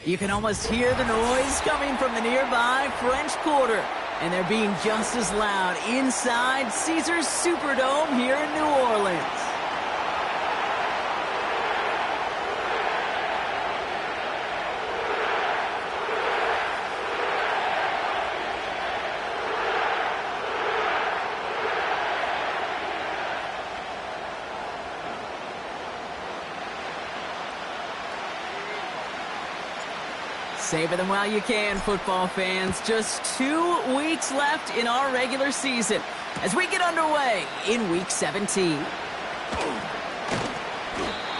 You can almost hear the noise coming from the nearby French Quarter. And they're being just as loud inside Caesars Superdome here in New Orleans. Savor them while you can, football fans. Just 2 weeks left in our regular season as we get underway in Week 17.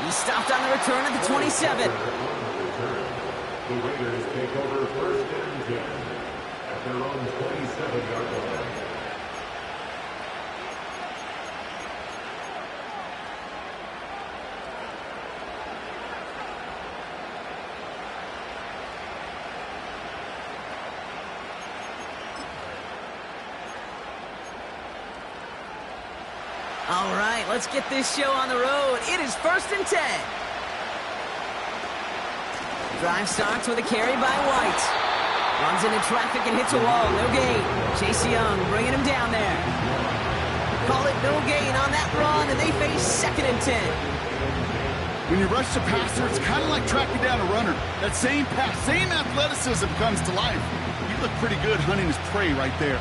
He stopped on the return at the 27. The Raiders take over first and 10 at their own 27-yard line. All right, let's get this show on the road. It is first and 10. Drive starts with a carry by White. Runs into traffic and hits a wall. No gain. Chase Young bringing him down there. Call it no gain on that run, and they face second and 10. When you rush the passer, it's kind of like tracking down a runner. That same pass, same athleticism comes to life. You look pretty good hunting his prey right there.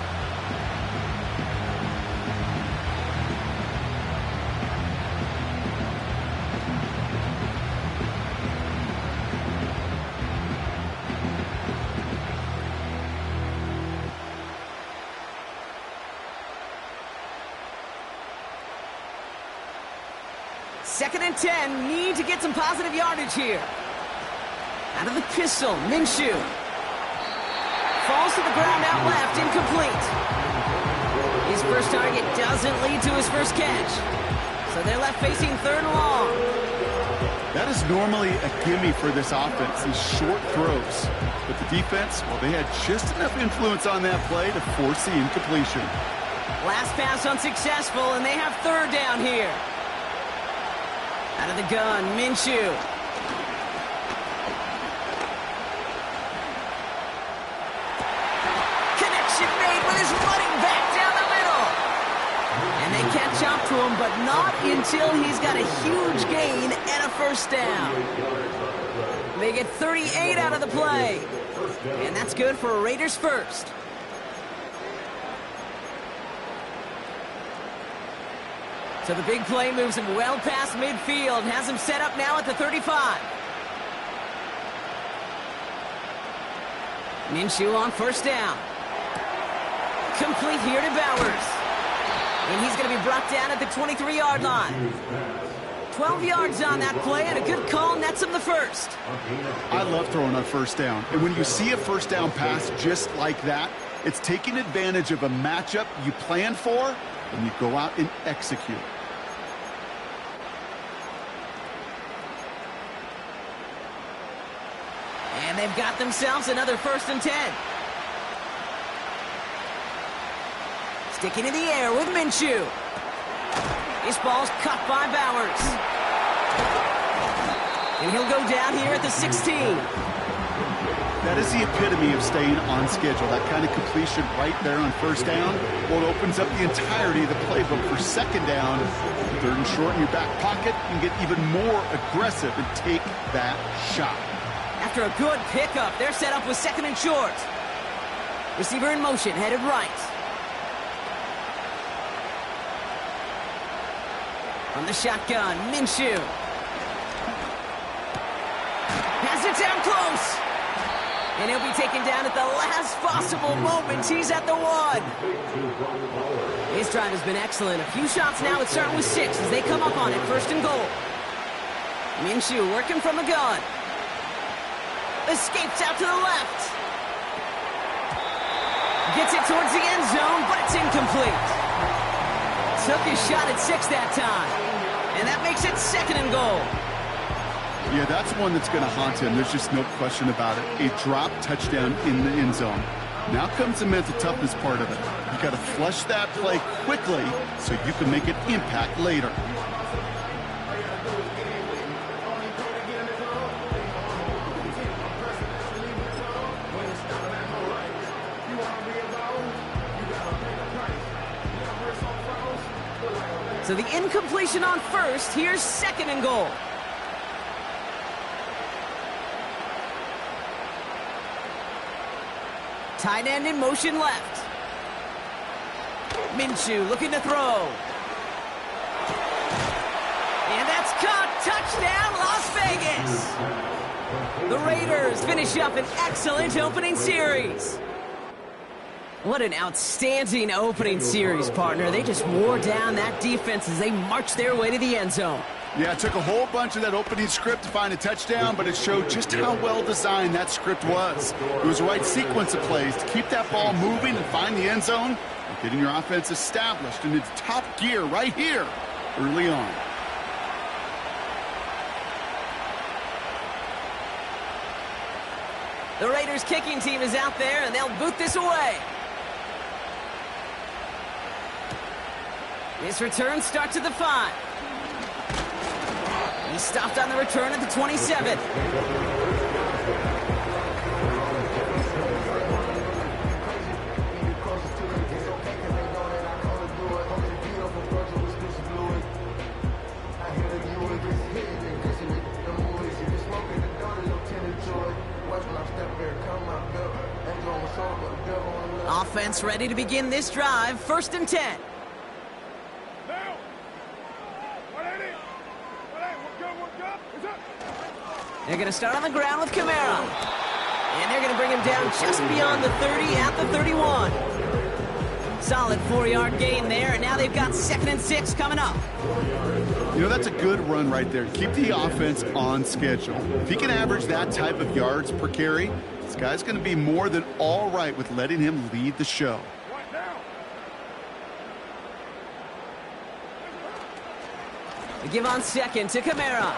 Second and 10, need to get some positive yardage here. Out of the pistol, Minshew. Falls to the ground out left, incomplete. His first target doesn't lead to his first catch. So they're left facing third and long. That is normally a gimme for this offense, these short throws. But the defense, well, they had just enough influence on that play to force the incompletion. Last pass unsuccessful, and they have third down here. Out of the gun, Minshew. Connection made with his running back down the middle. And they catch up to him, but not until he's got a huge gain and a first down. They get 38 out of the play. And that's good for a Raiders first. So the big play moves him well past midfield, has him set up now at the 35. Minshew on first down. Complete here to Bowers. And he's going to be brought down at the 23-yard line. 12 yards on that play, and a good call nets him the first. I love throwing on first down. And when you see a first down pass just like that, it's taking advantage of a matchup you plan for, and you go out and execute. And they've got themselves another first and 10. Sticking in the air with Minshew. His ball's cut by Bowers. And he'll go down here at the 16. That is the epitome of staying on schedule. That kind of completion right there on first down. Well, it opens up the entirety of the playbook for second down. Third and short in your back pocket. You can get even more aggressive and take that shot. After a good pickup, they're set up with second and short. Receiver in motion, headed right. From the shotgun, Minshew. Has it down close. And he'll be taken down at the last possible moment. He's at the 1. His drive has been excellent. A few shots now. It's starting with 6 as they come up on it. 1st and goal. Minshew working from the gun. Escapes out to the left. Gets it towards the end zone, but it's incomplete. Took his shot at 6 that time. And that makes it 2nd and goal. Yeah, that's one that's going to haunt him. There's just no question about it. A drop touchdown in the end zone. Now comes the mental toughness part of it. You got to flush that play quickly so you can make an impact later. So the incompletion on 1st. Here's 2nd and goal. Tight end in motion left. Minshew looking to throw. And that's caught. Touchdown, Las Vegas. The Raiders finish up an excellent opening series. What an outstanding opening series, partner. They just wore down that defense as they marched their way to the end zone. Yeah, it took a whole bunch of that opening script to find a touchdown, but it showed just how well designed that script was. It was the right sequence of plays to keep that ball moving and find the end zone, and getting your offense established in its top gear right here early on. The Raiders kicking team is out there, and they'll boot this away. This return starts at the 5. He stopped on the return at the 27. Offense ready to begin this drive. 1st and 10. They're going to start on the ground with Kamara. And they're going to bring him down just beyond the 30 at the 31. Solid 4-yard gain there, and now they've got 2nd and 6 coming up. You know, that's a good run right there. Keep the offense on schedule. If he can average that type of yards per carry, this guy's going to be more than all right with letting him lead the show. They give on 2nd to Kamara.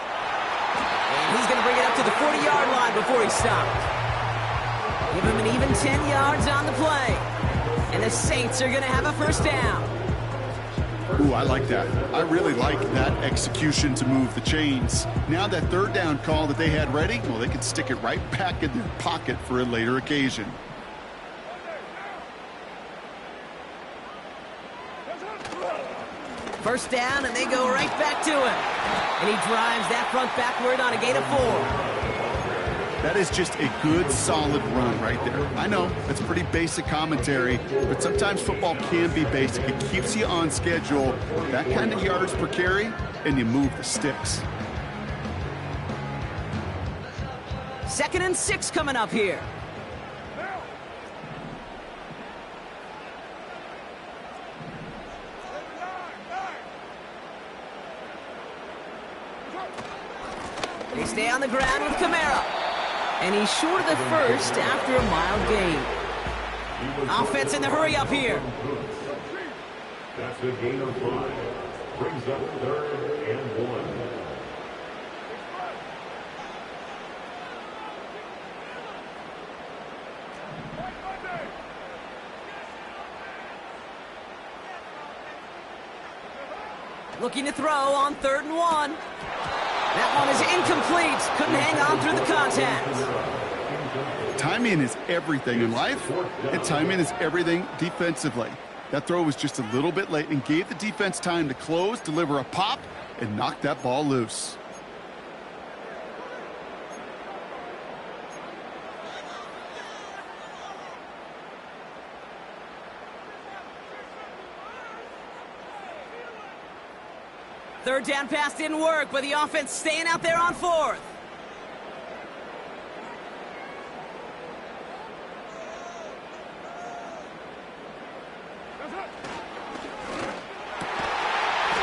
And he's going to bring it up to the 40-yard line before he stopped. Give him an even 10 yards on the play. And the Saints are going to have a 1st down. Ooh, I like that. I really like that execution to move the chains. Now that 3rd down call that they had ready, well, they can stick it right back in their pocket for a later occasion. First down, and they go right back to him. And he drives that front backward on a gain of 4. That is just a good, solid run right there. I know, that's pretty basic commentary, but sometimes football can be basic. It keeps you on schedule, that kind of yards per carry, and you move the sticks. 2nd and 6 coming up here. They stay on the ground with Kamara. And he's short of the 1st after a mild gain. Offense in the hurry up here. That's a gain of 5. Brings up 3rd and 1. Looking to throw on 3rd and 1. That one is incomplete. Couldn't hang on through the contact. Timing is everything in life, and timing is everything defensively. That throw was just a little bit late and gave the defense time to close, deliver a pop, and knock that ball loose. Third down pass didn't work, but the offense staying out there on fourth.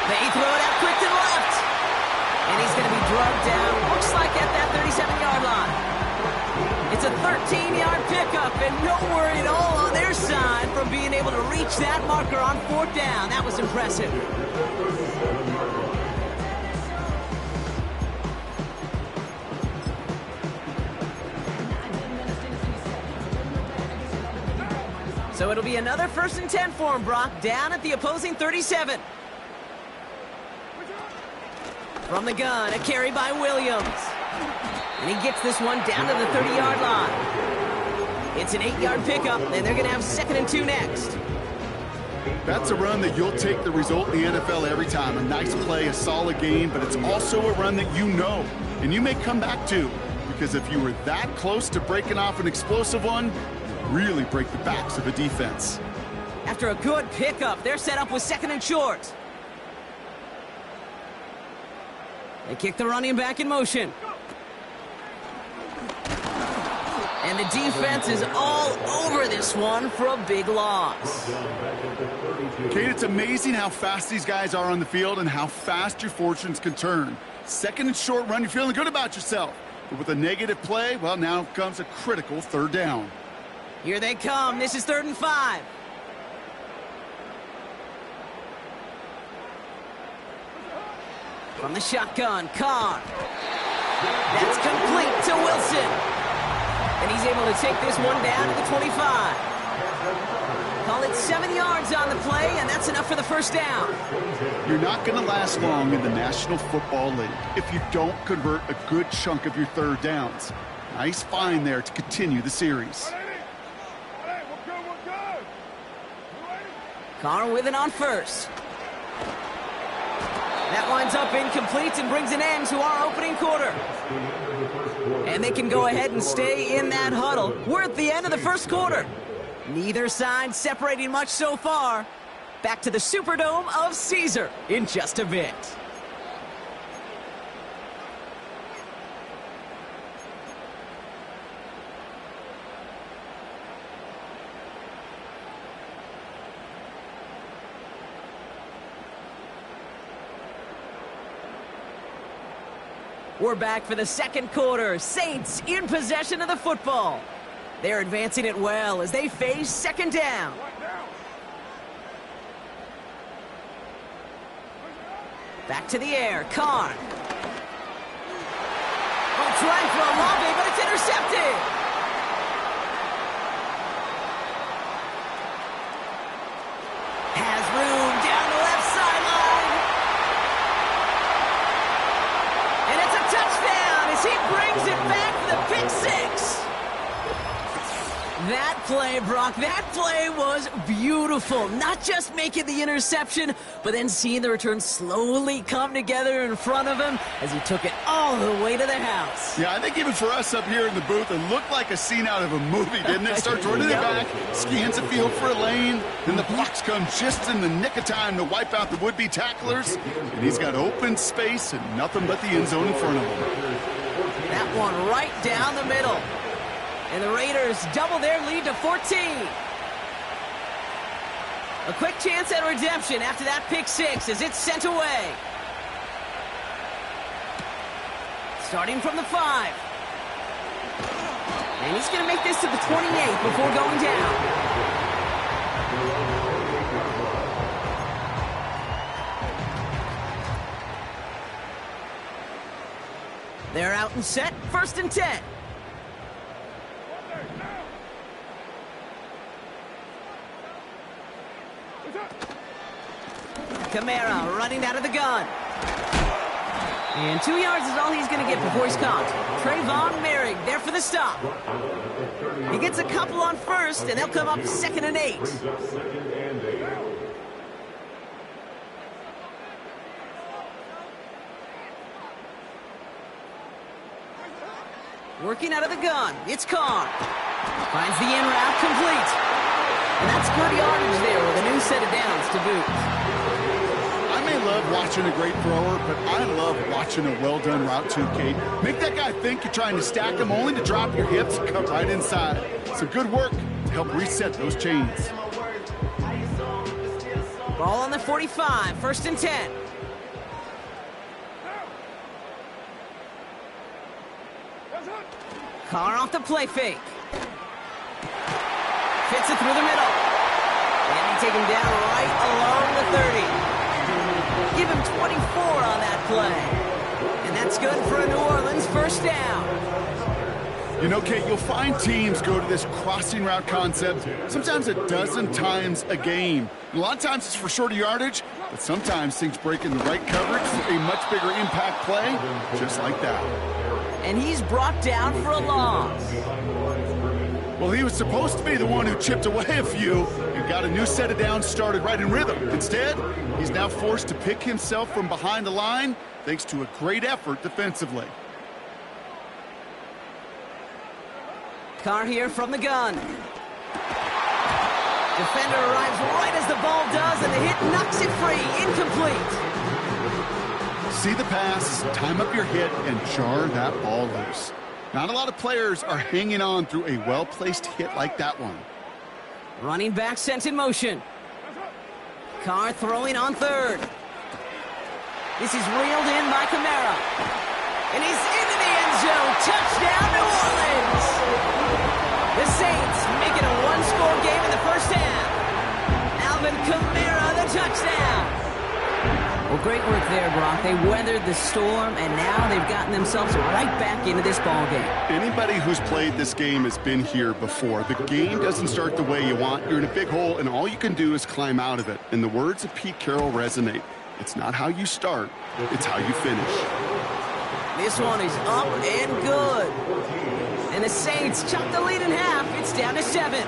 They throw it out quick to the left. And he's going to be drugged down, looks like at that 37-yard line. It's a 13-yard pickup, and no worry at all on their side from being able to reach that marker on fourth down. That was impressive. So it'll be another 1st and 10 for him, Brock, down at the opposing 37. From the gun, a carry by Williams. And he gets this one down to the 30-yard line. It's an 8-yard pickup, and they're going to have 2nd and 2 next. That's a run that you'll take the result in the NFL every time. A nice play, a solid game, but it's also a run that you know, and you may come back to. Because if you were that close to breaking off an explosive one, you really break the backs of a defense. After a good pickup, they're set up with 2nd and short. They kick the running back in motion. And the defense is all over this one for a big loss. Kate, it's amazing how fast these guys are on the field and how fast your fortunes can turn. 2nd and short run, you're feeling good about yourself. But with a negative play, well, now comes a critical 3rd down. Here they come. This is 3rd and 5. From the shotgun, Carr. That's complete to Wilson. And he's able to take this one down to the 25. Call it 7 yards on the play, and that's enough for the 1st down. You're not going to last long in the National Football League if you don't convert a good chunk of your 3rd downs. Nice find there to continue the series. Carr with it on 1st. That winds up incomplete and brings an end to our opening quarter. And they can go ahead and stay in that huddle. We're at the end of the 1st quarter. Neither side separating much so far. Back to the Superdome of Caesar in just a bit. We're back for the 2nd quarter. Saints in possession of the football. They're advancing it well as they face 2nd down. Back to the air, Carr. Oh, trying for a lobby, but it's intercepted. Has room down the left sideline. And it's a touchdown as he brings it back for the pick 6. That play, Brock, that play was beautiful. Not just making the interception, but then seeing the return slowly come together in front of him as he took it all the way to the house. Yeah, I think even for us up here in the booth, it looked like a scene out of a movie, didn't it? Starts running it back, scans the field for a lane, then the blocks come just in the nick of time to wipe out the would-be tacklers, and he's got open space and nothing but the end zone in front of him. That one right down the middle. And the Raiders double their lead to 14. A quick chance at redemption after that pick 6 as it's sent away. Starting from the 5. And he's going to make this to the 28 before going down. They're out and set, 1st and 10. Kamara running out of the gun. And 2 yards is all he's going to get before he's caught. Trayvon Merrick there for the stop. He gets a couple on 1st, and they'll come up 2nd and 8. Working out of the gun, it's Carr. Finds the in route complete. And that's good yardage there with a new set of downs to boot. I may love love watching a great thrower, but I love watching a well-done route too, Kate. Make that guy think you're trying to stack him only to drop your hips and cut right inside. Some good work to help reset those chains. Ball on the 45, 1st and 10. Carr off the play fake. Fits it through the middle. And they take him down right along the 30. Give him 24 on that play. And that's good for a New Orleans 1st down. You know, Kate, you'll find teams go to this crossing route concept sometimes a dozen times a game. And a lot of times it's for shorter yardage, but sometimes things break in the right coverage for a much bigger impact play, just like that. And he's brought down for a loss. Well, he was supposed to be the one who chipped away a few and got a new set of downs started right in rhythm. Instead, he's now forced to pick himself from behind the line thanks to a great effort defensively. Carr here from the gun. Defender arrives right as the ball does, and the hit knocks it free. Incomplete. See the pass, time up your hit, and jar that ball loose. Not a lot of players are hanging on through a well-placed hit like that one. Running back sent in motion. Carr throwing on 3rd. This is reeled in by Kamara. And he's into the end zone. Touchdown, New Orleans! The Saints make it a one-score game in the 1st half. Alvin Kamara, the touchdown. Well, great work there, Brock. They weathered the storm, and now they've gotten themselves right back into this ball game. Anybody who's played this game has been here before. The game doesn't start the way you want. You're in a big hole, and all you can do is climb out of it. And the words of Pete Carroll resonate. It's not how you start, it's how you finish. This one is up and good. And the Saints chop the lead in half. It's down to 7.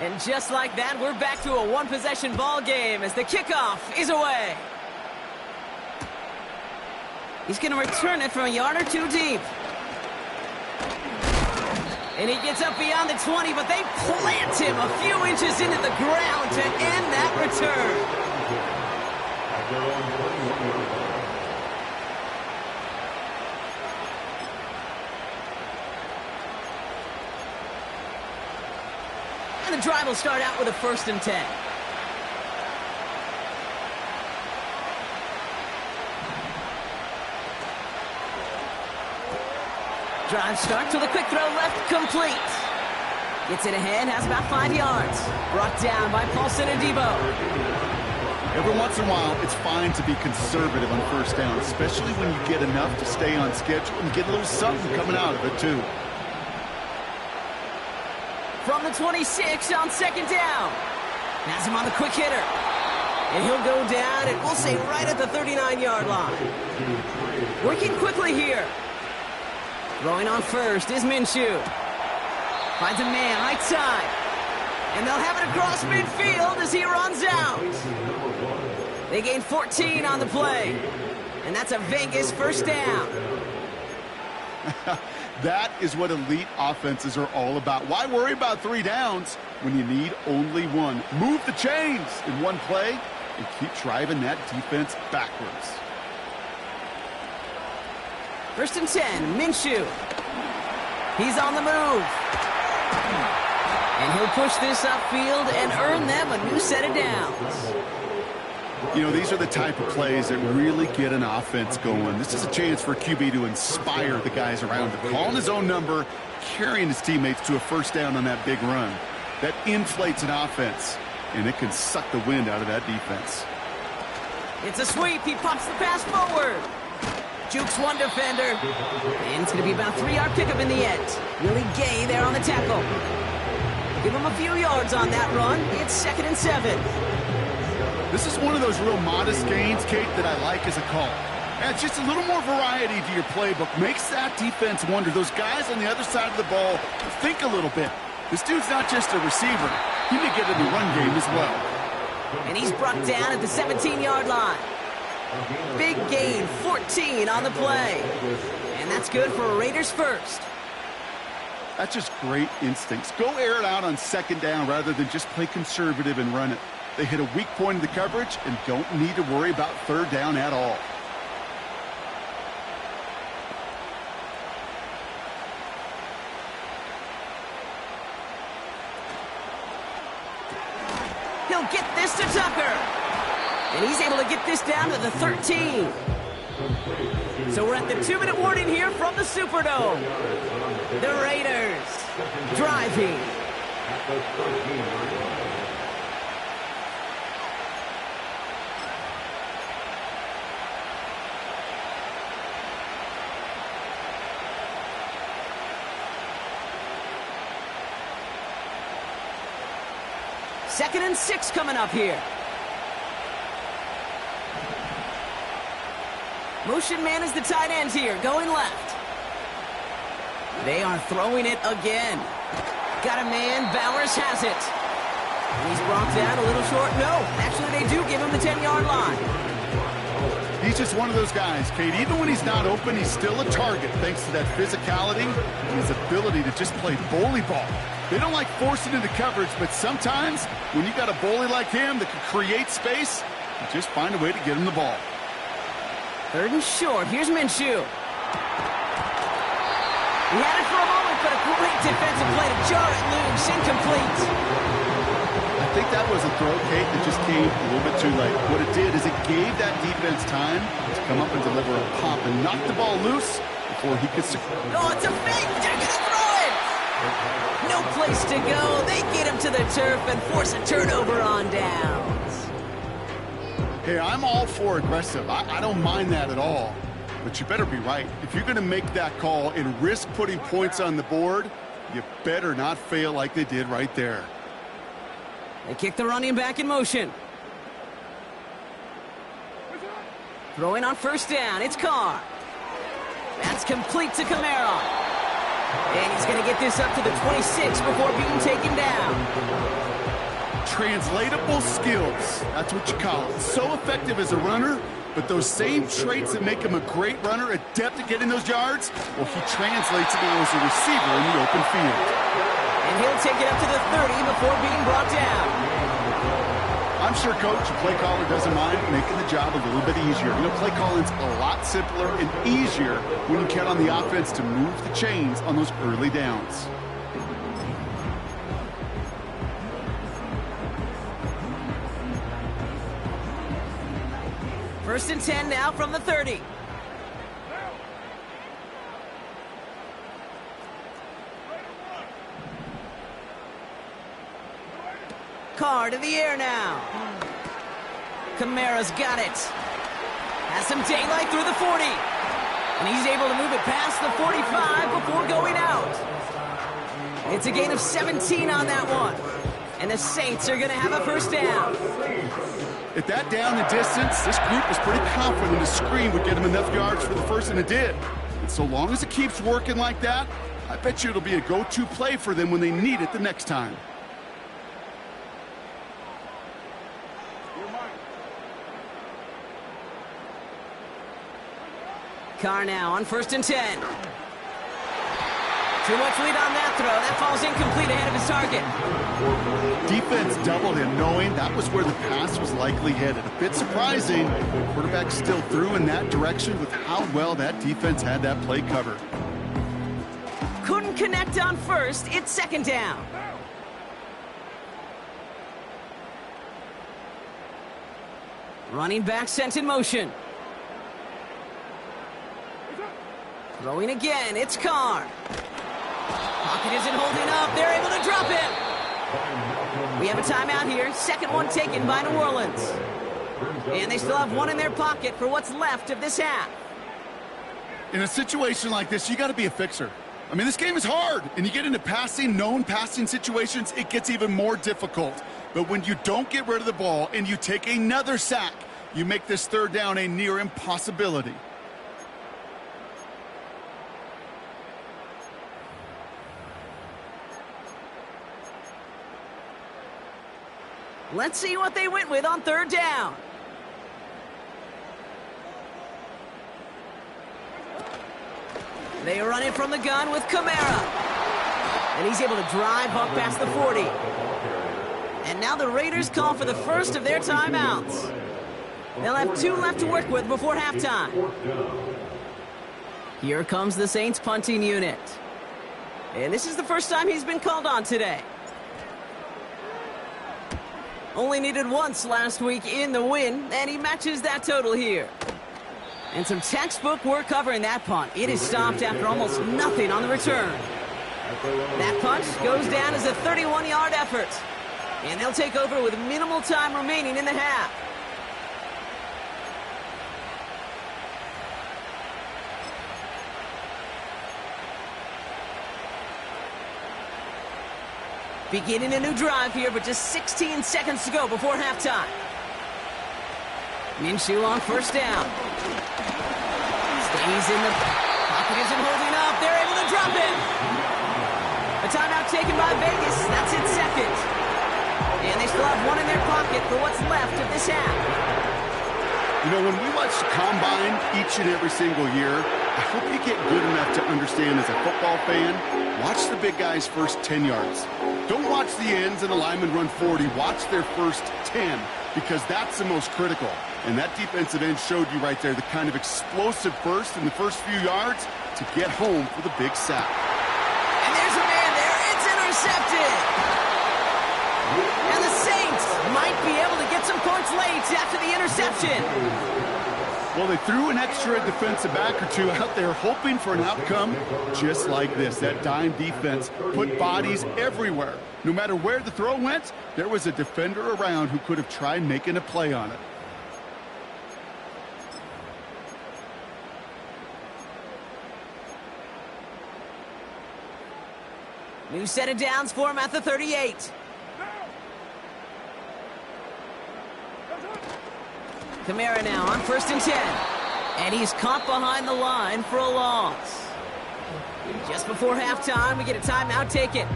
And just like that, we're back to a one-possession ball game as the kickoff is away. He's going to return it from a yard or two deep. And he gets up beyond the 20, but they plant him a few inches into the ground to end that return. And the drive will start out with a 1st and 10. Drive start to the quick throw left, complete. Gets it ahead, has about 5 yards. Brought down by Paulson and Debo. Every once in a while, it's fine to be conservative on 1st down, especially when you get enough to stay on schedule and get a little something coming out of it, too. From the 26 on 2nd down. Has him on the quick hitter. And he'll go down, and we'll say right at the 39-yard line. Working quickly here. Throwing on 1st is Minshew. Finds a man right side. And they'll have it across midfield as he runs out. They gain 14 on the play. And that's a Vegas 1st down. That is what elite offenses are all about. Why worry about 3 downs when you need only 1? Move the chains in one play and keep driving that defense backwards. 1st and 10, Minshew. He's on the move. And he'll push this upfield and earn them a new set of downs. You know, these are the type of plays that really get an offense going. This is a chance for QB to inspire the guys around him. Calling his own number, carrying his teammates to a 1st down on that big run. That inflates an offense, and it can suck the wind out of that defense. It's a sweep. He pops the pass forward. Jukes one defender. And it's going to be about a 3-yard pickup in the end. Willie Gay there on the tackle. Give him a few yards on that run. It's 2nd and 7. This is one of those real modest gains, Kate, that I like as a call. Adds just a little more variety to your playbook. Makes that defense wonder. Those guys on the other side of the ball think a little bit. This dude's not just a receiver. He may get in the run game as well. And he's brought down at the 17-yard line. Big gain, 14 on the play. And that's good for Raiders first. That's just great instincts. Go air it out on second down rather than just play conservative and run it. They hit a weak point in the coverage and don't need to worry about third down at all. He'll get this to Tucker. And he's able to get this down to the 13. So we're at the 2-minute warning here from the Superdome. The Raiders driving. Second and 6 coming up here. Motion man is the tight end here, going left. They are throwing it again. Got a man, Bowers has it. He's brought down a little short. No, actually they do give him the 10-yard line. He's just one of those guys, Kate. Even when he's not open, he's still a target thanks to that physicality and his ability to just play bully ball. They don't like forcing into coverage, but sometimes when you got a bully like him that can create space, you just find a way to get him the ball. Third and short. Here's Minshew. He had it for a moment, but a great defensive play to jar it loose. Incomplete. I think that was a throw, Kate, that just came a little bit too late. What it did is it gave that defense time to come up and deliver a pop and knock the ball loose before he could secure. Oh, it's a fake. They're going to throw it. No place to go. They get him to the turf and force a turnover on downs. Hey, I'm all for aggressive. I don't mind that at all. But you better be right. If you're going to make that call and risk putting points on the board, you better not fail like they did right there. They kick the running back in motion. Throwing on first down. It's Carr. That's complete to Kamara. And he's going to get this up to the 26 before being taken down. Translatable skills. That's what you call it. So effective as a runner, but those same traits that make him a great runner, adept at getting those yards, well, he translates it now as a receiver in the open field. And he'll take it up to the 30 before being brought down. I'm sure, Coach, a play caller doesn't mind making the job a little bit easier. You know, play calling's a lot simpler and easier when you count on the offense to move the chains on those early downs. First and 10 now from the 30. Carr to the air now. Kamara's got it. Has some daylight through the 40. And he's able to move it past the 45 before going out. It's a gain of 17 on that one. And the Saints are going to have a first down. At that down and distance, this group was pretty confident the screen would get them enough yards for the first, and it did. And so long as it keeps working like that, I bet you it'll be a go-to play for them when they need it the next time. Carr now on first and 10. Too much lead on that throw. That falls incomplete ahead of his target. Defense doubled him, knowing that was where the pass was likely headed. A bit surprising, the quarterback still threw in that direction with how well that defense had that play covered. Couldn't connect on first. It's second down. Running back sent in motion. Throwing again. It's Carr. Pocket isn't holding up. They're able to drop it. We have a timeout here. Second one taken by New Orleans. And they still have one in their pocket for what's left of this half. In a situation like this, you got to be a fixer. I mean, this game is hard, and you get into passing, known passing situations, it gets even more difficult. But when you don't get rid of the ball and you take another sack, you make this third down a near impossibility. Let's see what they went with on third down. They run it from the gun with Kamara. And he's able to drive up past the 40. And now the Raiders call for the first of their timeouts. They'll have 2 left to work with before halftime. Here comes the Saints punting unit. And this is the first time he's been called on today. Only needed once last week in the win, and he matches that total here. And some textbook work covering that punt. It is stopped after almost nothing on the return. That punt goes down as a 31-yard effort. And they'll take over with minimal time remaining in the half. Beginning a new drive here, but just 16 seconds to go before halftime. Minshew on first down. Stays in the pocket, isn't holding up. They're able to drop it. A timeout taken by Vegas. That's its second. And they still have one in their pocket for what's left of this half. You know, when we watch the Combine each and every single year, I hope you get good enough to understand as a football fan, watch the big guys' first 10 yards. Don't watch the ends and the linemen run 40. Watch their first 10, because that's the most critical. And that defensive end showed you right there the kind of explosive burst in the first few yards to get home for the big sack. And there's a man there. It's intercepted. And the Saints might be able to get some points late after the interception. Well, they threw an extra defensive back or two out there hoping for an outcome just like this. That dime defense put bodies everywhere. No matter where the throw went, there was a defender around who could have tried making a play on it. New set of downs for him at the 38. Kamara now on first and 10. And he's caught behind the line for a loss. Just before halftime, we get a timeout taken.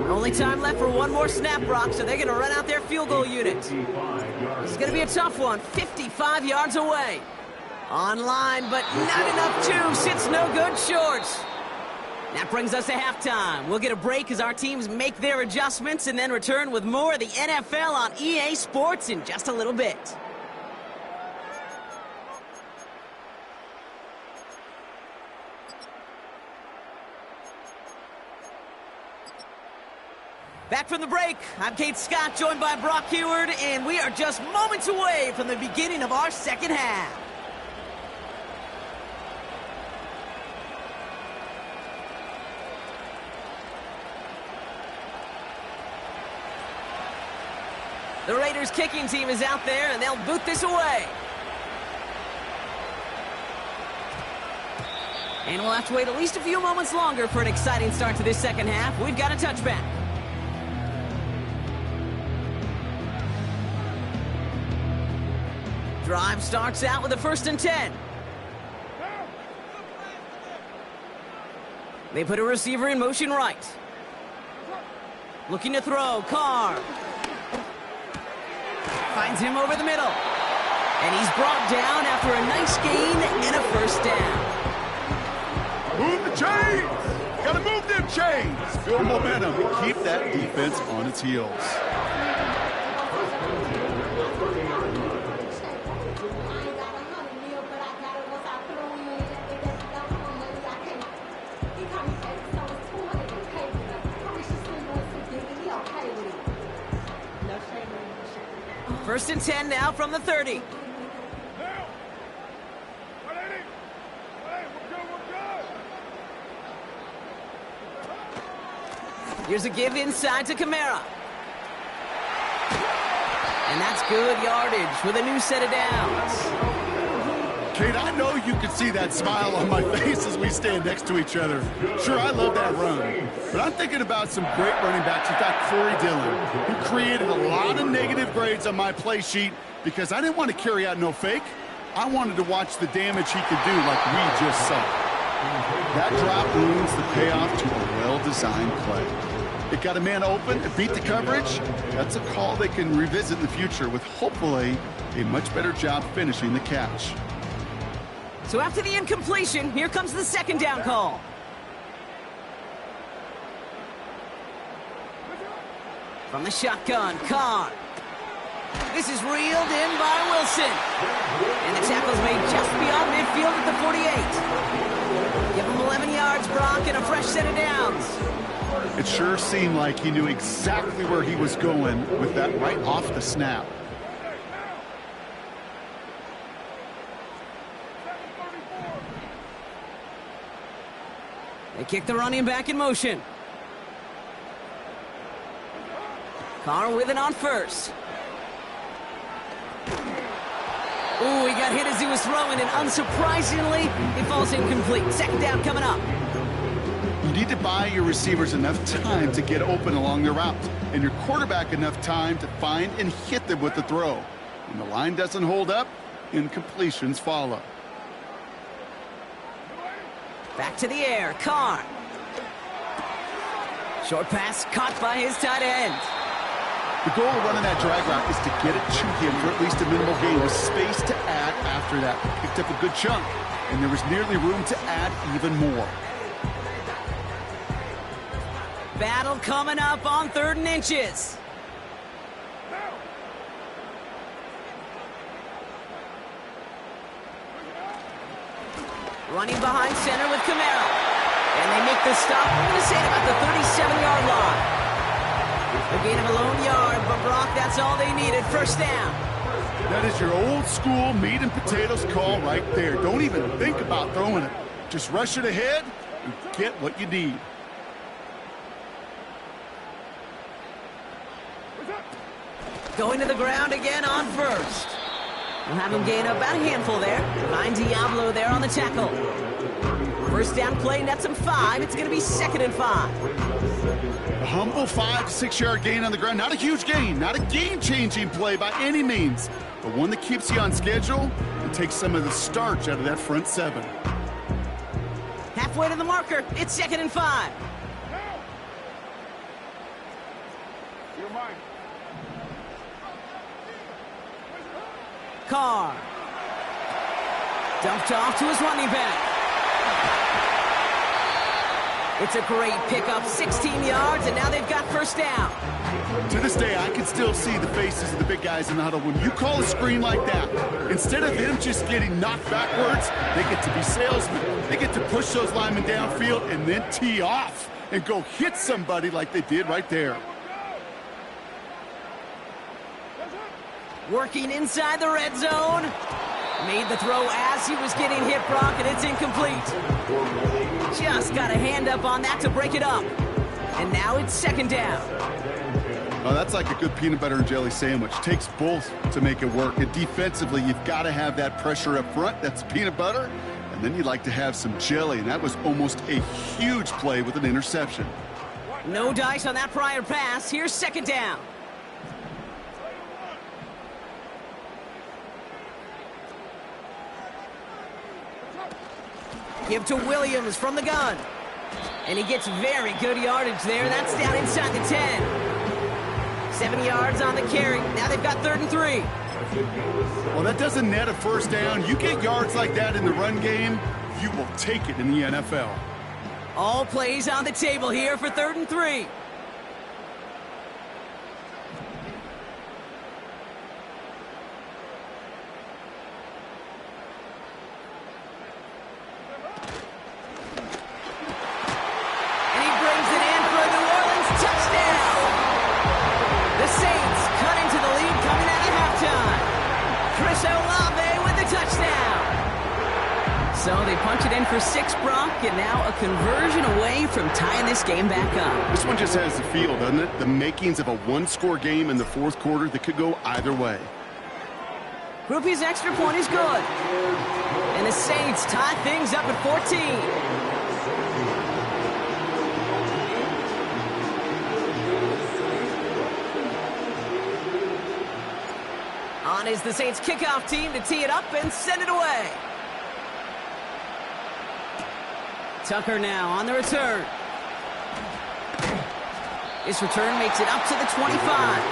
Only time left for one more snap, Brock, so they're going to run out their field goal unit. This is going to be a tough one, 55 yards away. Online, but not enough juice. It's no good short. That brings us to halftime. We'll get a break as our teams make their adjustments and then return with more of the NFL on EA Sports in just a little bit. Back from the break, I'm Kate Scott, joined by Brock Heward, and we are just moments away from the beginning of our second half. The Raiders kicking team is out there, and they'll boot this away. And we'll have to wait at least a few moments longer for an exciting start to this second half. We've got a touchback. Drive starts out with a first and 10. They put a receiver in motion right. Looking to throw, Carr. Finds him over the middle. And he's brought down after a nice gain and a first down. Move the chains! Gotta move them chains! Build momentum and keep that defense on its heels. First and 10 now from the 30. Here's a give inside to Kamara. And that's good yardage with a new set of downs. Kate, I know you can see that smile on my face as we stand next to each other. Sure, I love that run. But I'm thinking about some great running backs. In fact, Corey Dillon, who created a lot of negative grades on my play sheet because I didn't want to carry out no fake. I wanted to watch the damage he could do like we just saw. That drop ruins the payoff to a well-designed play. It got a man open, it beat the coverage. That's a call they can revisit in the future with hopefully a much better job finishing the catch. So after the incompletion, here comes the second down call. From the shotgun, Carr. This is reeled in by Wilson. And the tackle's made just beyond midfield at the 48. Give him 11 yards, Brock, and a fresh set of downs. It sure seemed like he knew exactly where he was going with that right off the snap. They kick the running back in motion. Carr with it on first. Ooh, he got hit as he was throwing, and unsurprisingly, he falls incomplete. Second down coming up. You need to buy your receivers enough time to get open along their route, and your quarterback enough time to find and hit them with the throw. When the line doesn't hold up, incompletions follow. Back to the air, Carr. Short pass caught by his tight end. The goal of running that drag route is to get it to him for at least a minimal gain with space to add after that. Picked up a good chunk, and there was nearly room to add even more. Battle coming up on 3rd and inches. Running behind center with Camaro. And they make the stop, we're going to say, about the 37-yard line. A gain of a lone yard, but Brock, that's all they needed. First down. That is your old school meat and potatoes call right there. Don't even think about throwing it. Just rush it ahead and get what you need. Going to the ground again on first. We'll have him gain about a handful there. Find Diablo there on the tackle. First down play, nets him 5. It's going to be 2nd and 5. A humble 5 to 6 yard gain on the ground. Not a huge gain, not a game-changing play by any means, but one that keeps you on schedule and takes some of the starch out of that front 7. Halfway to the marker, it's 2nd and 5. Carr. Dumped off to his running back. It's a great pickup, 16 yards, and now they've got first down. To this day, I can still see the faces of the big guys in the huddle. When you call a screen like that, instead of them just getting knocked backwards, they get to be salesmen. They get to push those linemen downfield and then tee off and go hit somebody like they did right there. Working inside the red zone. Made the throw as he was getting hit, Brock, and it's incomplete. Just got a hand up on that to break it up. And now it's 2nd down. Oh, that's like a good peanut butter and jelly sandwich. Takes both to make it work. And defensively, you've got to have that pressure up front. That's peanut butter. And then you'd like to have some jelly. And that was almost a huge play with an interception. No dice on that prior pass. Here's 2nd down. Give to Williams from the gun. And he gets very good yardage there. That's down inside the 10. 7 yards on the carry. Now they've got 3rd and 3. Well, that doesn't net a first down. You get yards like that in the run game, you will take it in the NFL. All plays on the table here for 3rd and 3. So they punch it in for 6, Brock, and now a conversion away from tying this game back up. This one just has the feel, doesn't it? The makings of a one-score game in the 4th quarter that could go either way. Groupie's extra point is good. And the Saints tie things up at 14. On is the Saints kickoff team to tee it up and send it away. Tucker now on the return. This return makes it up to the 25.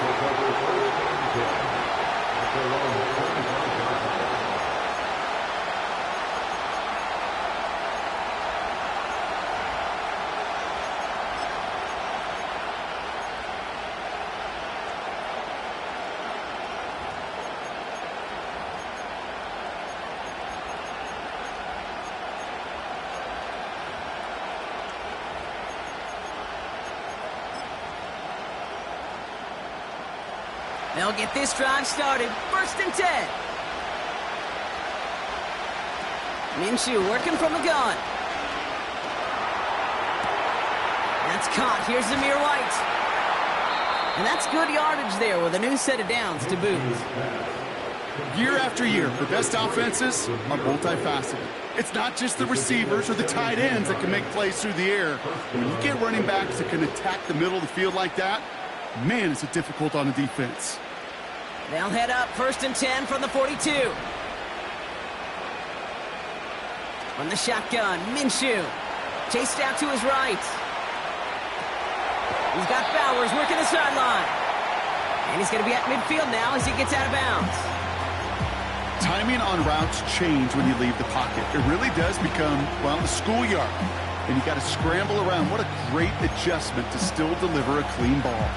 They'll get this drive started. 1st and 10. Minshew working from the gun. That's caught. Here's Zamir White. And that's good yardage there with a new set of downs to boot. Year after year, the best offenses are multifaceted. It's not just the receivers or the tight ends that can make plays through the air. When you get running backs that can attack the middle of the field like that, man, is it difficult on the defense. They'll head up 1st and 10 from the 42. From the shotgun, Minshew. Chased out to his right. He's got Bowers working the sideline. And he's going to be at midfield now as he gets out of bounds. Timing on routes change when you leave the pocket. It really does become, well, the schoolyard. And you got to scramble around. What a great adjustment to still deliver a clean ball.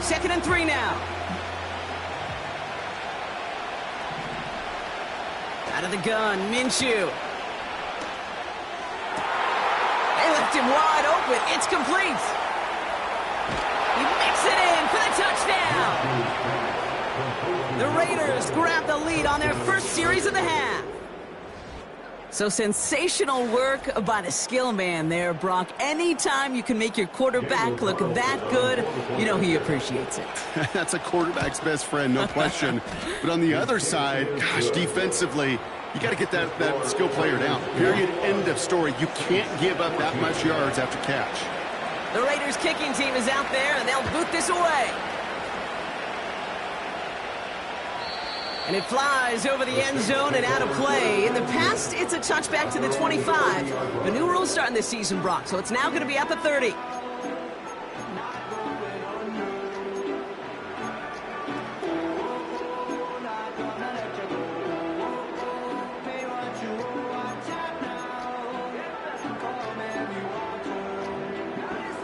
Second and 3 now. Out of the gun, Minshew. They left him wide open. It's complete. He makes it in for the touchdown. The Raiders grab the lead on their first series of the half. So sensational work by the skill man there, Brock. Anytime you can make your quarterback look that good, you know he appreciates it. That's a quarterback's best friend, no question. But on the other side, gosh, defensively, you got to get that skill player down. Period, end of story. You can't give up that much yards after catch. The Raiders kicking team is out there, and they'll boot this away. And it flies over the end zone and out of play. In the past, it's a touchback to the 25. The new rules starting this season, Brock, so it's now going to be at the 30.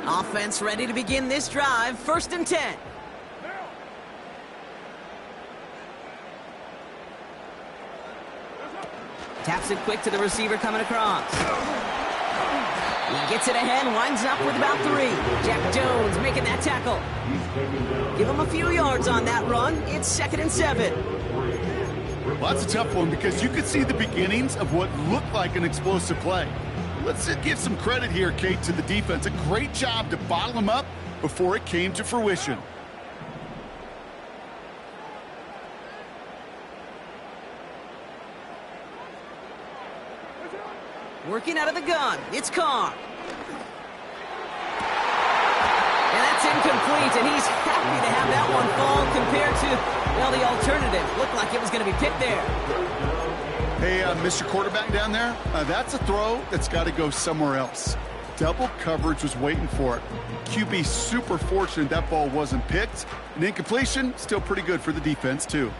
Offense ready to begin this drive. 1st and 10. Taps it quick to the receiver coming across. He gets it ahead, winds up with about 3. Jack Jones making that tackle. Give him a few yards on that run. It's 2nd and 7. Well, that's a tough one because you could see the beginnings of what looked like an explosive play. Let's give some credit here, Kate, to the defense. A great job to bottle them up before it came to fruition. Working out of the gun, it's Carr. And that's incomplete, and he's happy to have that one fall compared to, well, the alternative. Looked like it was going to be picked there. Hey, Mr. Quarterback down there, that's a throw that's got to go somewhere else. Double coverage was waiting for it. QB super fortunate that ball wasn't picked. An incompletion, still pretty good for the defense, too.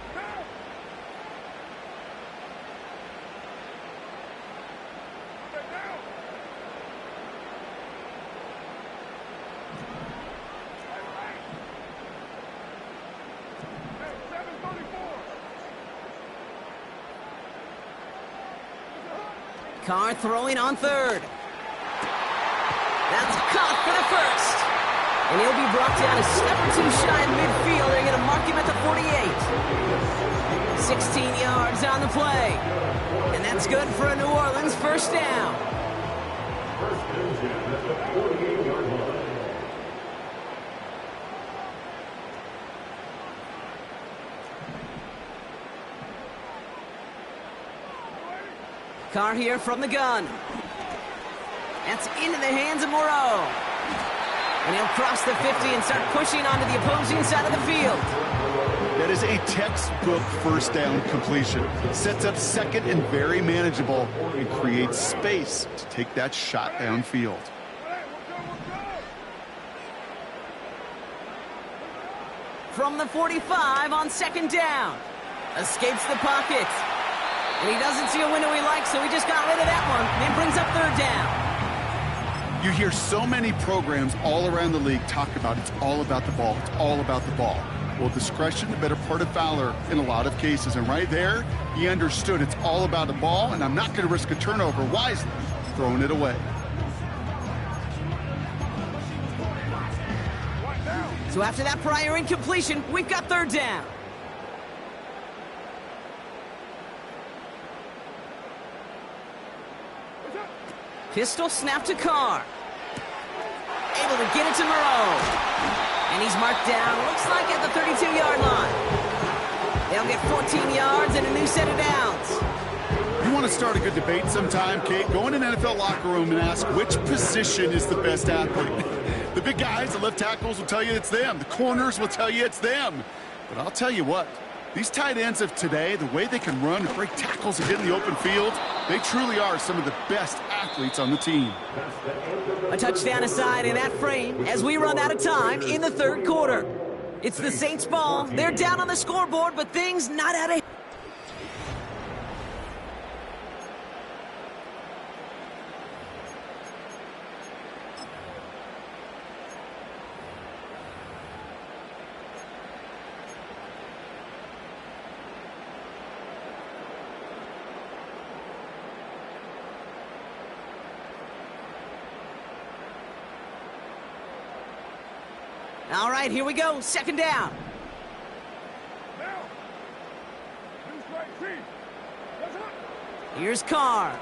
Carr throwing on 3rd. That's caught for the 1st. And he'll be brought down a step or 2 shy of midfield. They're going to mark him at the 48. 16 yards on the play. And that's good for a New Orleans 1st down. First and 10 at the 48-yard line. Carr here from the gun. That's into the hands of Moreau. And he'll cross the 50 and start pushing onto the opposing side of the field. That is a textbook 1st down completion. Sets up 2nd and very manageable and creates space to take that shot downfield. From the 45 on 2nd down. Escapes the pocket. And he doesn't see a window he likes, so he just got rid of that one. And brings up 3rd down. You hear so many programs all around the league talk about it's all about the ball. It's all about the ball. Well, discretion, the better part of valor in a lot of cases. And right there, he understood it's all about the ball, and I'm not going to risk a turnover wisely, throwing it away. So after that prior incompletion, we've got third down. Pistol snap to Carr. Able to get it to Moreau. And he's marked down, looks like at the 32-yard line. They'll get 14 yards and a new set of downs. You want to start a good debate sometime, Kate? Go in an NFL locker room and ask which position is the best athlete. The big guys, the left tackles will tell you it's them. The corners will tell you it's them. But I'll tell you what, these tight ends of today, the way they can run and break tackles and get in the open field, they truly are some of the best athletes on the team. A touchdown aside in that frame as we run out of time in the third quarter. It's the Saints' ball. They're down on the scoreboard, but things not out of... All right, here we go. Second down. Here's Carr.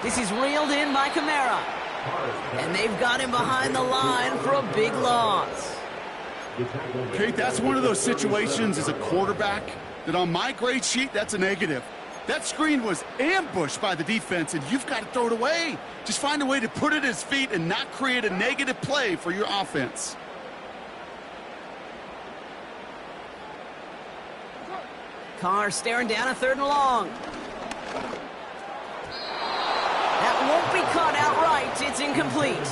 This is reeled in by Kamara. And they've got him behind the line for a big loss. Kate, that's one of those situations as a quarterback that on my grade sheet, that's a negative. That screen was ambushed by the defense, and you've got to throw it away. Just find a way to put it at his feet and not create a negative play for your offense. Carr staring down a third and long. That won't be caught outright. It's incomplete.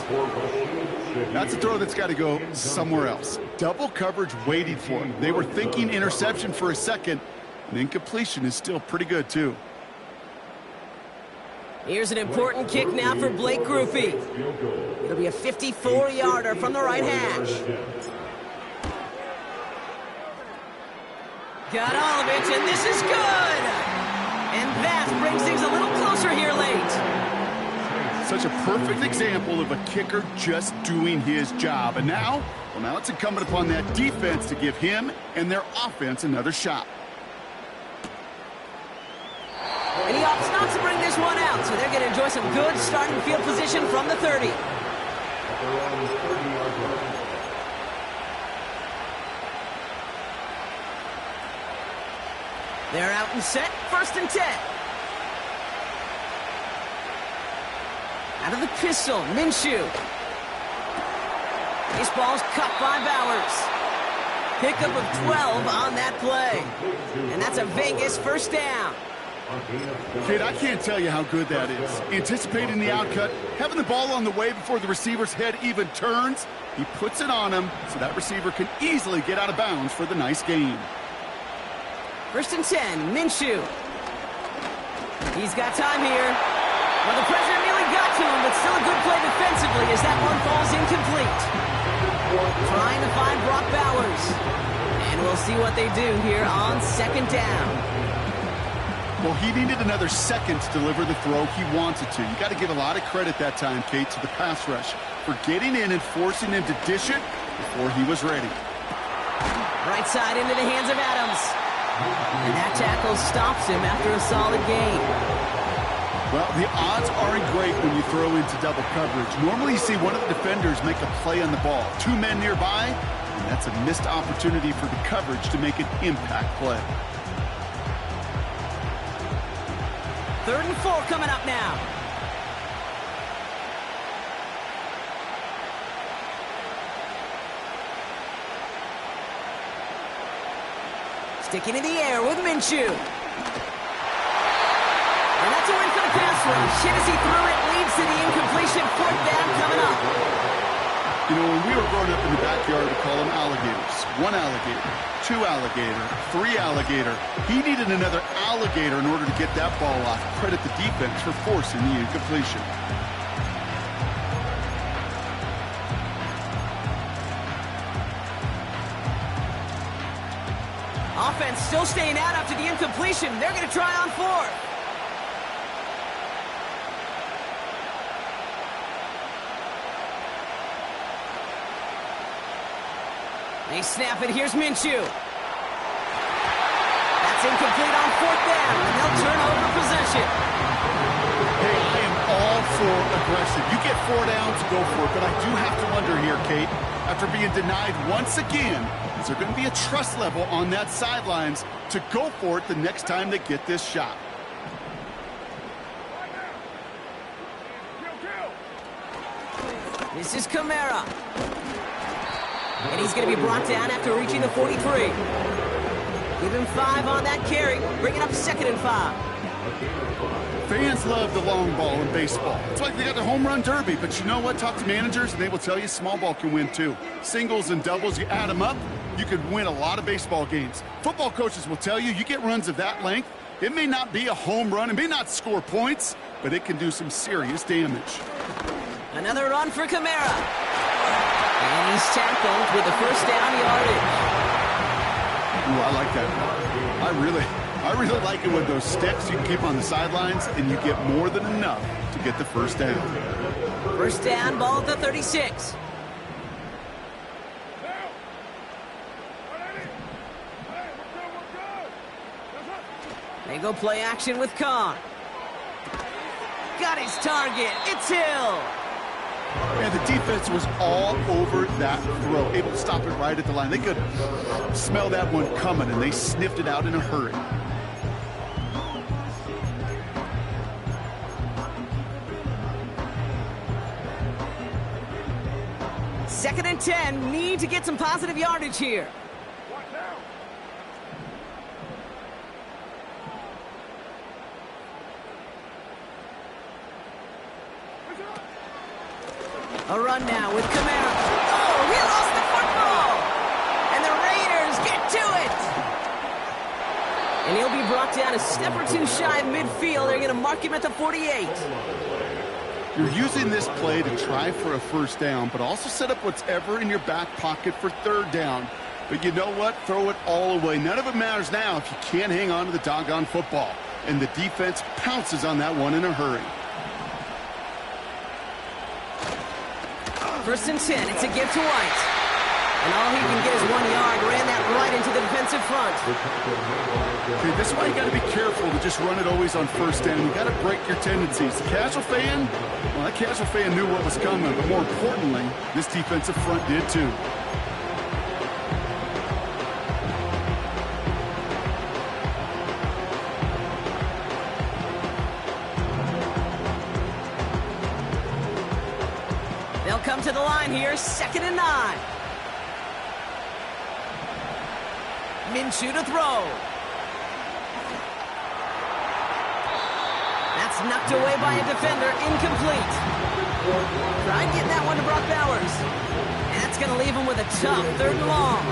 That's a throw that's got to go somewhere else. Double coverage waiting for him. They were thinking interception for a second. And incompletion is still pretty good, too. Here's an important kick now for Blake Grupe. It'll be a 54-yarder from the right hash. Got all of it, and this is good! And that brings things a little closer here late. Such a perfect example of a kicker just doing his job. And now, well, now it's incumbent upon that defense to give him and their offense another shot. And he opts not to bring this one out, so they're going to enjoy some good starting field position from the 30. They're out and set, 1st and 10. Out of the pistol, Minshew. This ball's cut by Bowers. Pickup of 12 on that play. And that's a Vegas first down. Kid, I can't tell you how good that is. Anticipating the outcut, having the ball on the way before the receiver's head even turns, he puts it on him so that receiver can easily get out of bounds for the nice gain. 1st and 10, Minshew. He's got time here. Well, the pressure nearly got to him, but still a good play defensively as that one falls incomplete. Trying to find Brock Bowers. And we'll see what they do here on 2nd down. Well, he needed another second to deliver the throw he wanted to. You got to give a lot of credit that time, Kate, to the pass rush for getting in and forcing him to dish it before he was ready. Right side into the hands of Adams. And that tackle stops him after a solid gain. Well, the odds aren't great when you throw into double coverage. Normally you see one of the defenders make a play on the ball. 2 men nearby, and that's a missed opportunity for the coverage to make an impact play. 3rd and 4 coming up now. Sticking in the air with Minshew. And that's a win for the pass rush. Hennessy threw it, leads to the incompletion. 4th down coming up. You know, when we were growing up in the backyard, we call them alligators. 1 alligator, 2 alligator, 3 alligator. He needed another alligator in order to get that ball off. Credit the defense for forcing the incompletion. Offense still staying out after the incompletion. They're going to try on 4th. They snap it. Here's Minshew. That's incomplete on 4th down, and they'll turn over possession. Hey, I am all for aggression. You get 4 downs, go for it. But I do have to wonder here, Kate, after being denied once again, is there going to be a trust level on that sidelines to go for it the next time they get this shot? This is Kamara. And he's going to be brought down after reaching the 43. Give him 5 on that carry. Bring it up 2nd and 5. Fans love the long ball in baseball. It's like they got the home run derby, but you know what? Talk to managers, and they will tell you small ball can win too. Singles and doubles, you add them up, you could win a lot of baseball games. Football coaches will tell you, you get runs of that length, it may not be a home run, it may not score points, but it can do some serious damage. Another run for Kamara. And he's tackled with the 1st down yardage. Ooh, I like that. I really like it with those sticks you can keep on the sidelines, and you get more than enough to get the 1st down. 1st down, ball at the 36. They go play action with Khan. Got his target. It's Hill. And the defense was all over that throw, able to stop it right at the line. They could smell that one coming, and they sniffed it out in a hurry. Second and 10. Need to get some positive yardage here. A run now with Kamara. Oh, he lost the football! And the Raiders get to it! And he'll be brought down a step or 2 shy of midfield. They're going to mark him at the 48. You're using this play to try for a 1st down, but also set up whatever in your back pocket for 3rd down. But you know what? Throw it all away. None of it matters now if you can't hang on to the doggone football. And the defense pounces on that one in a hurry. 1st and 10. It's a give to White. And all he can get is 1 yard. Ran that right into the defensive front. Okay, this is why you got to be careful to just run it always on 1st down. You got to break your tendencies. The casual fan, well, that casual fan knew what was coming, but more importantly, this defensive front did too. They'll come to the line here, 2nd and 9. Minshew to throw. That's knocked away by a defender, incomplete. Tried getting that one to Brock Bowers. And that's going to leave him with a tough 3rd and long.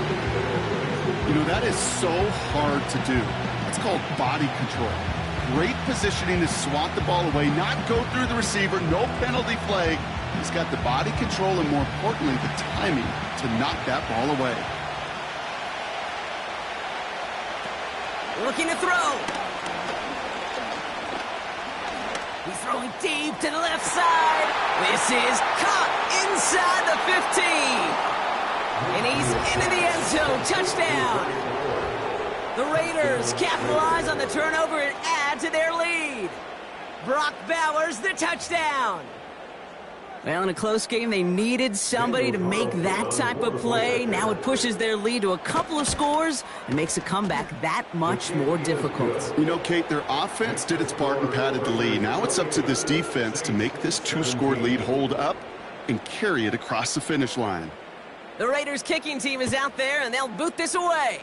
You know, that is so hard to do. It's called body control. Great positioning to swat the ball away, not go through the receiver, no penalty flag. He's got the body control and, more importantly, the timing to knock that ball away. Looking to throw. He's throwing deep to the left side. This is caught inside the 15. And he's into the end zone. Touchdown. The Raiders capitalize on the turnover and add to their lead. Brock Bowers, the touchdown. Well, in a close game, they needed somebody to make that type of play. Now it pushes their lead to a couple of scores and makes a comeback that much more difficult. You know, Kate, their offense did its part and padded the lead. Now it's up to this defense to make this 2-score lead hold up and carry it across the finish line. The Raiders kicking team is out there, and they'll boot this away.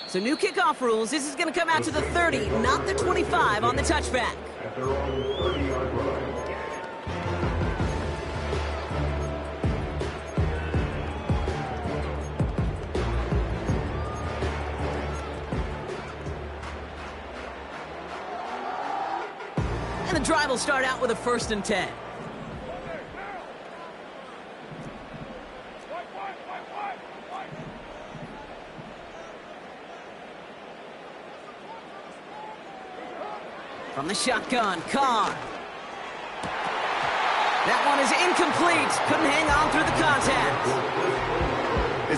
So new kickoff rules. This is going to come out to the 30, not the 25 on the touchback. At their own 30-yard line. And the drive will start out with a 1st and 10. From the shotgun, Khan. That one is incomplete. Couldn't hang on through the contact.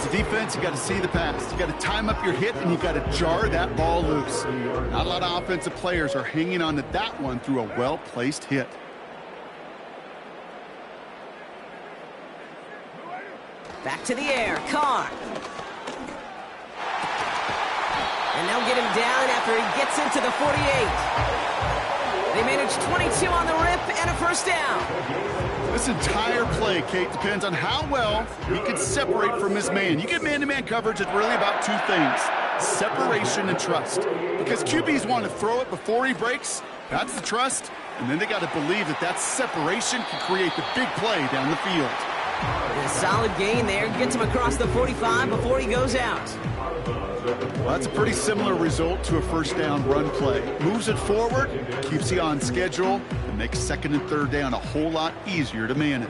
a defense, you got to see the pass. You got to time up your hit, and you got to jar that ball loose. Not a lot of offensive players are hanging on to that one through a well-placed hit. Back to the air, Carr. And they'll get him down after he gets into the 48. They manage 22 on the rip and a first down. This entire play, Kate, depends on how well he can separate from his man. You get man-to-man coverage, it's really about two things: separation and trust. Because QBs want to throw it before he breaks, that's the trust, and then they got to believe that that separation can create the big play down the field. And a solid gain there, gets him across the 45 before he goes out. Well, that's a pretty similar result to a first down run play. Moves it forward, keeps you on schedule, and makes second and third down a whole lot easier to manage.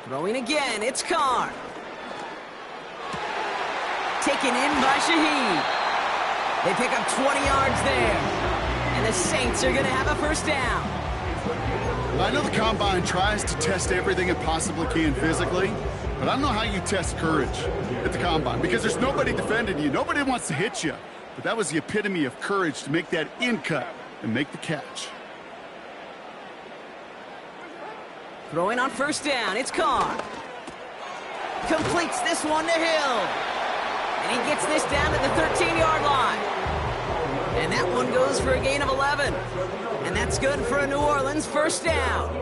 Throwing again, it's Carr. Taken in by Shaheed. They pick up 20 yards there. And the Saints are going to have a first down. I know the Combine tries to test everything it possibly can physically, but I don't know how you test courage at the Combine, because there's nobody defending you. Nobody wants to hit you. But that was the epitome of courage to make that in cut and make the catch. Throwing on first down, it's Carr. Completes this one to Hill. And he gets this down to the 13-yard line. And that one goes for a gain of 11. And that's good for a New Orleans first down.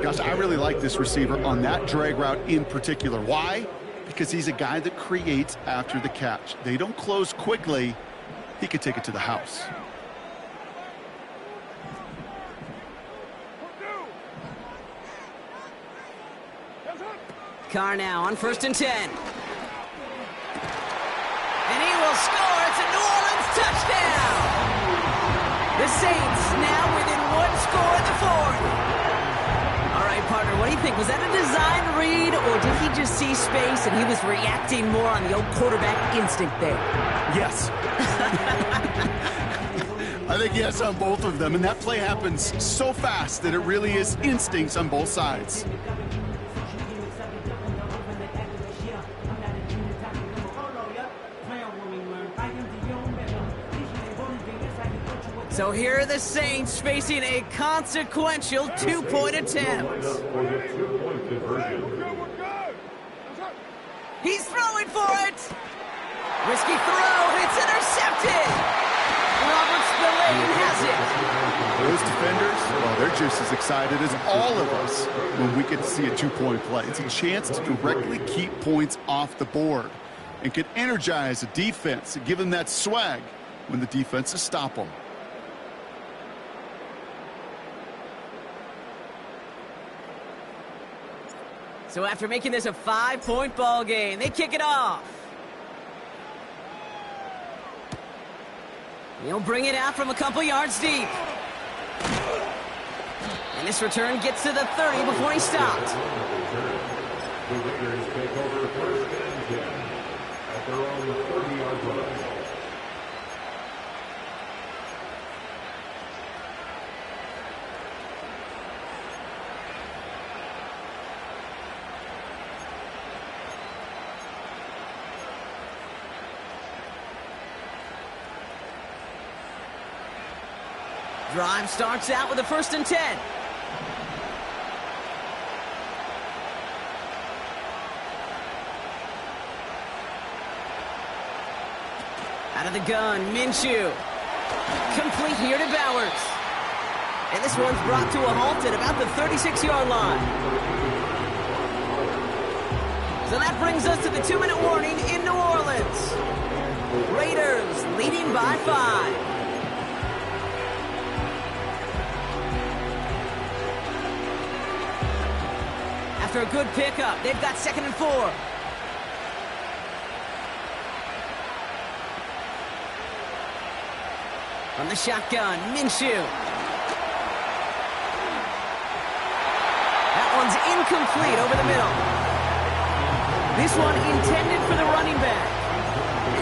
Gosh, I really like this receiver on that drag route in particular. Why? Because he's a guy that creates after the catch. They don't close quickly. He could take it to the house. Carr now on first and 10. And he will score. It's a New Orleans touchdown. The Saints now within one score in the fourth. All right, partner, what do you think? Was that a design read, or did he just see space and he was reacting more on the old quarterback instinct there? Yes. I think yes on both of them, and that play happens so fast that it really is instincts on both sides. So here are the Saints facing a consequential two-point attempt. He's throwing for it. Risky throw, and it's intercepted. Robert Spillane has it. Those defenders, well, they're just as excited as all of us when we get to see a two-point play. It's a chance to directly keep points off the board and can energize a defense and give them that swag when the defenses stop them. So after making this a 5-point ball game, they kick it off. He'll bring it out from a couple yards deep. And this return gets to the 30 before he stopped. The Raiders take over first and 10 at their own 30-yard line. Drive starts out with a first and 10. Out of the gun, Minshew. Complete here to Bowers. And this one's brought to a halt at about the 36-yard line. So that brings us to the 2-minute warning in New Orleans. Raiders leading by 5. After a good pickup, they've got 2nd and 4. From the shotgun, Minshew. That one's incomplete over the middle. This one intended for the running back.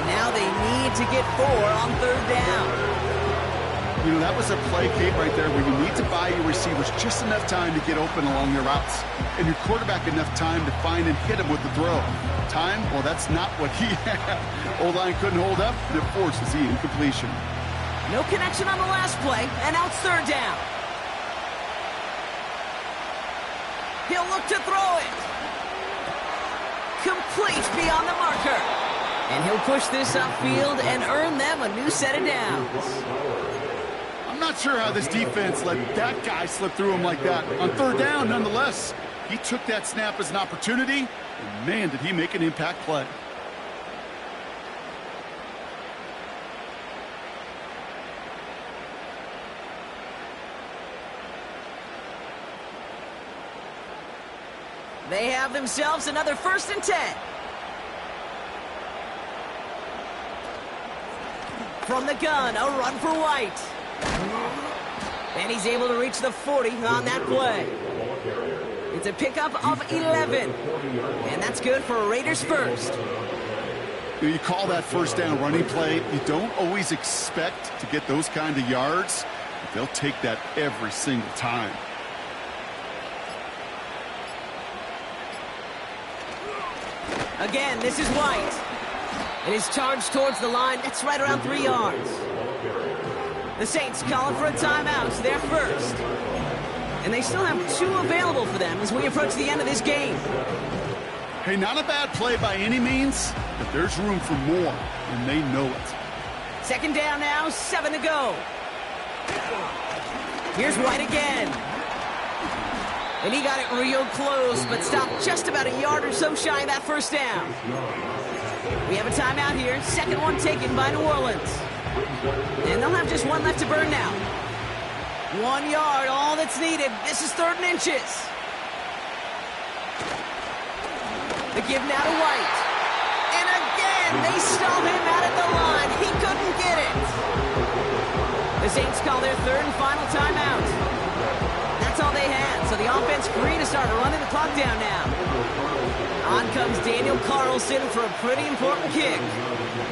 And now they need to get 4 on 3rd down. You know, that was a play, Kate, right there where you need to buy your receivers just enough time to get open along their routes, and your quarterback enough time to find and hit him with the throw. Time? Well, that's not what he had. O-line couldn't hold up, and it forces the incompletion. No connection on the last play, and now it's 3rd down. He'll look to throw it. Complete beyond the marker. And he'll push this upfield and earn them a new set of downs. I'm not sure how this defense let that guy slip through him like that. On 3rd down, nonetheless, he took that snap as an opportunity, and man, did he make an impact play. They have themselves another 1st and 10. From the gun, a run for White. And he's able to reach the 40 on that play. It's a pickup of 11. And that's good for Raiders' 1st. You call that 1st down running play. You don't always expect to get those kind of yards, but they'll take that every single time. Again, this is White. And his charge towards the line, that's right around 3 yards. The Saints calling for a timeout. They're 1st. And they still have 2 available for them as we approach the end of this game. Hey, not a bad play by any means, but there's room for more, and they know it. 2nd down now, 7 to go. Here's White again. And he got it real close, but stopped just about a yard or so shy of that 1st down. We have a timeout here. 2nd one taken by New Orleans. And they'll have just 1 left to burn now. 1 yard, all that's needed. This is 3rd and inches. The give now to White. And again, they stall him out at the line. He couldn't get it. The Saints call their 3rd and final timeout. That's all they had, so the offense free to start running the clock down now. On comes Daniel Carlson for a pretty important kick.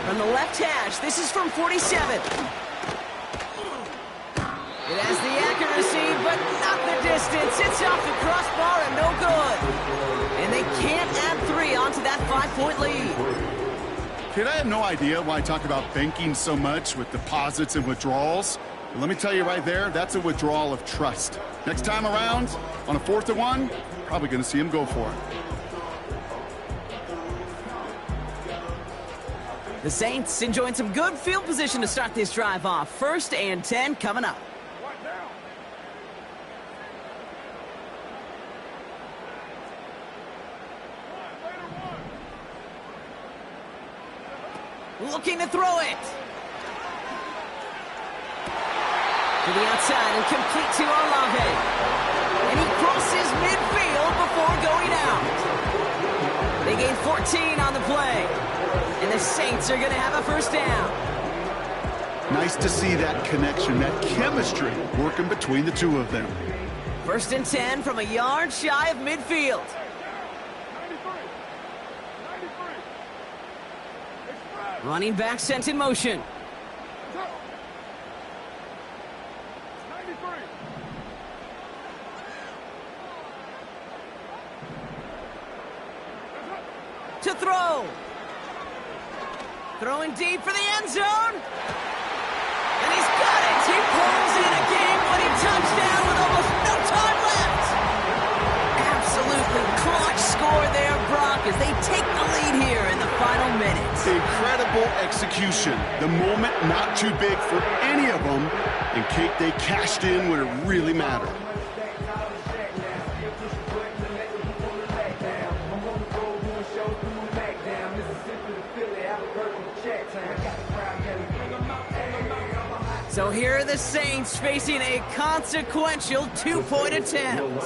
From the left hash, this is from 47. It has the accuracy, but not the distance. It's off the crossbar and no good. And they can't add 3 onto that 5-point lead. Kid, I have no idea why I talk about banking so much with deposits and withdrawals. But let me tell you right there, that's a withdrawal of trust. Next time around, on a 4th and 1, probably going to see him go for it. The Saints enjoying some good field position to start this drive off. 1st and 10 coming up. Looking to throw it. To the outside and complete to Olave. And he crosses midfield before going out. They gain 14 on the play. And the Saints are going to have a 1st down. Nice to see that connection, that chemistry working between the 2 of them. 1st and 10 from a yard shy of midfield. Running back sent in motion. To throw. Throwing deep for the end zone. And he's got it. He pulls in a game-winning touchdown with almost no time left. Absolutely clutch score there, Brock, as they take the lead here in the final minutes. Incredible execution. The moment not too big for any of them. And Kate, they cashed in when it really mattered. So here are the Saints facing a consequential 2-point attempt.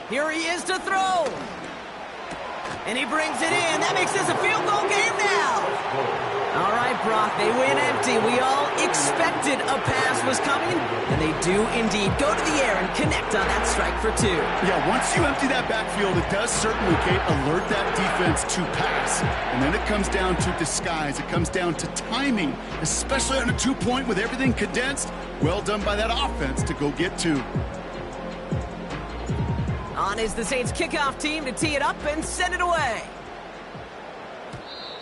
Here he is to throw. And he brings it in. That makes this a field goal game now. All right, Brock, they win empty. We all expected a pass was coming, and they do indeed go to the air and connect on that strike for 2. Yeah, once you empty that backfield, it does certainly, Kate, alert that defense to pass. And then it comes down to disguise. It comes down to timing, especially on a 2-point with everything condensed. Well done by that offense to go get 2. On is the Saints kickoff team to tee it up and send it away.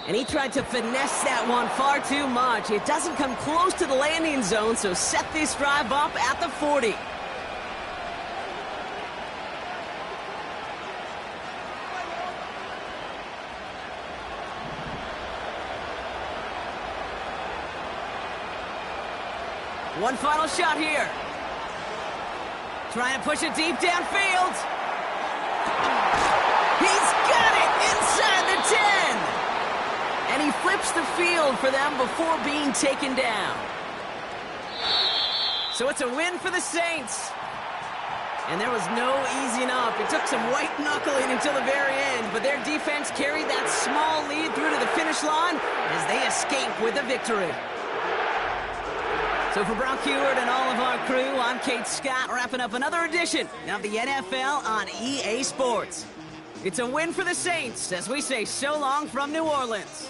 And he tried to finesse that one far too much. It doesn't come close to the landing zone, so set this drive up at the 40. One final shot here. Trying to push it deep downfield. He's got it inside the 10. And he flips the field for them before being taken down. So it's a win for the Saints. And there was no easing up. It took some white knuckling until the very end, but their defense carried that small lead through to the finish line as they escape with a victory. So for Brock Heward and all of our crew, I'm Kate Scott, wrapping up another edition of the NFL on EA Sports. It's a win for the Saints as we say so long from New Orleans.